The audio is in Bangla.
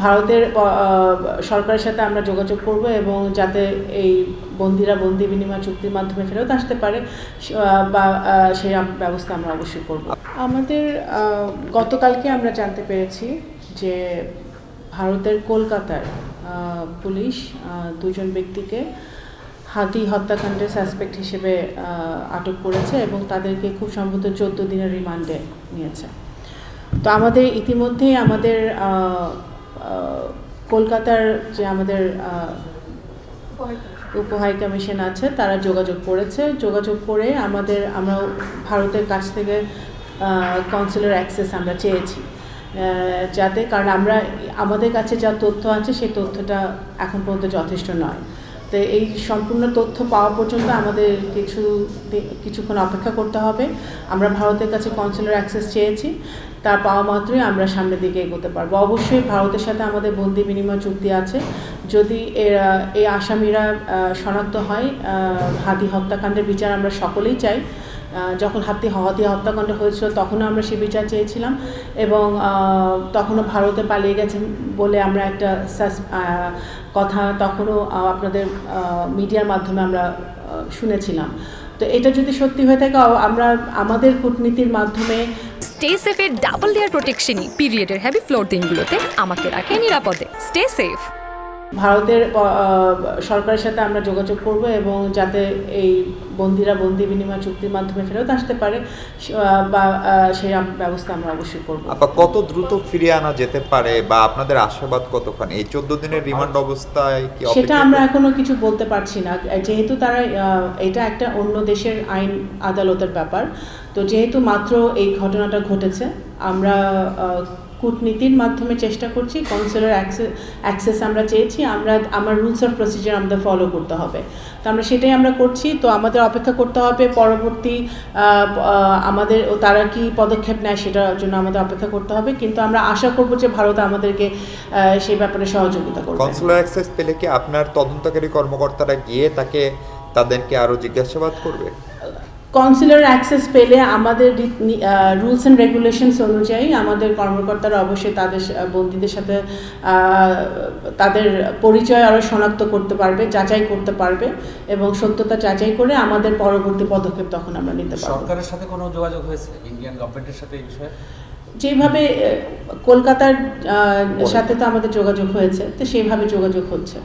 ভারতের সরকারের সাথে আমরা যোগাযোগ করব এবং যাতে এই বন্দিরা বন্দি বিনিময় চুক্তির মাধ্যমে ফেরত আসতে পারে বা সেই ব্যবস্থা আমরা অবশ্যই করব। আমাদের গতকালকে আমরা জানতে পেরেছি যে ভারতের কলকাতার পুলিশ দুজন ব্যক্তিকে হাতি হত্যাকাণ্ডের সাসপেক্ট হিসেবে আটক করেছে এবং তাদেরকে খুব সম্ভবত 14 দিনের রিমান্ডে নিয়েছে। তো আমাদের ইতিমধ্যেই আমাদের কলকাতার যে আমাদের উপহাই কমিশন আছে তারা যোগাযোগ করে আমরা ভারতের কাছ থেকে কনসুলার অ্যাক্সেস আমরা চেয়েছি, যাতে কারণ আমাদের কাছে যা তথ্য আছে সেই তথ্যটা এখন পর্যন্ত যথেষ্ট নয়। তো এই সম্পূর্ণ তথ্য পাওয়া পর্যন্ত আমাদের কিছুক্ষণ অপেক্ষা করতে হবে। আমরা ভারতের কাছে কনসুলার অ্যাক্সেস চেয়েছি, তা পাওয়া মাত্রই আমরা সামনের দিকে এগোতে পারবো। অবশ্যই ভারতের সাথে আমাদের বন্দি বিনিময় চুক্তি আছে। যদি এই আসামিরা শনাক্ত হয়, হাতি হত্যাকাণ্ডের বিচার আমরা সকলেই চাই। যখন হাতি হত্যাকাণ্ড হয়েছিল তখনও আমরা সে বিচার চেয়েছিলাম এবং তখনও ভারতে পালিয়ে গেছেন বলে আমরা একটা কথা তখনও আপনাদের মিডিয়ার মাধ্যমে আমরা শুনেছিলাম। তো এটা যদি সত্যি হয়ে থাকে আমরা আমাদের কূটনীতির মাধ্যমে স্টে সেফের ডাবল লেয়ার প্রোটেকশনই পিরিয়ডের হেভি ফ্লোর দিনগুলোতে আমাকে রাখে নিরাপদে। Stay safe. ভারতের সরকারের সাথে আমরা যোগাযোগ করব এবং যাতে এই বন্দিরা বন্দি বিনিময় চুক্তির মাধ্যমে ফেরত আসতে পারে বা সেই ব্যবস্থা আমরা অবশ্যই করব। কত দ্রুত ফিরিয়ে আনা যেতে পারে বা আপনাদের আশাবাদ কতখানি এই 14 দিনের রিমান্ড অবস্থায় কি? সেটা আমরা এখনো কিছু বলতে পারছি না, যেহেতু তারা এটা একটা অন্য দেশের আইন আদালতের ব্যাপার। তো যেহেতু মাত্র এই ঘটনাটা ঘটেছে, আমরা কূটনীতির মাধ্যমে চেষ্টা করছি। কনসুলার অ্যাক্সেস আমরা চেয়েছি, আমার রুলস অফ প্রসিজার আমাদের ফলো করতে হবে। তো আমরা সেটাই আমরা করছি। তো আমাদের অপেক্ষা করতে হবে পরবর্তী তারা কি পদক্ষেপ নেয় সেটার জন্য আমাদের অপেক্ষা করতে হবে, কিন্তু আমরা আশা করব যে ভারত আমাদেরকে সেই ব্যাপারে সহযোগিতা করবে। কনসুলার অ্যাক্সেস পেলে কি আপনার তদন্তকারী কর্মকর্তারা গিয়ে তাদেরকে আরও জিজ্ঞাসাবাদ করবে? কনসুলার অ্যাক্সেস পেলে আমাদের রুলস অ্যান্ড রেগুলেশনস অনুযায়ী আমাদের কর্মকর্তারা অবশ্যই তাদের বন্দীদের সাথে তাদের পরিচয় আরও শনাক্ত করতে পারবে, যাচাই করতে পারবে এবং সত্যতা যাচাই করে আমাদের পরবর্তী পদক্ষেপ তখন আমরা নিতে পারব। সরকারের সাথে কোনো যোগাযোগ হয়েছে ইন্ডিয়ান গভর্নমেন্টের সাথে এই বিষয়ে? যেভাবে কলকাতার সাথে তো আমাদের যোগাযোগ হয়েছে, তো সেইভাবে যোগাযোগ হচ্ছে।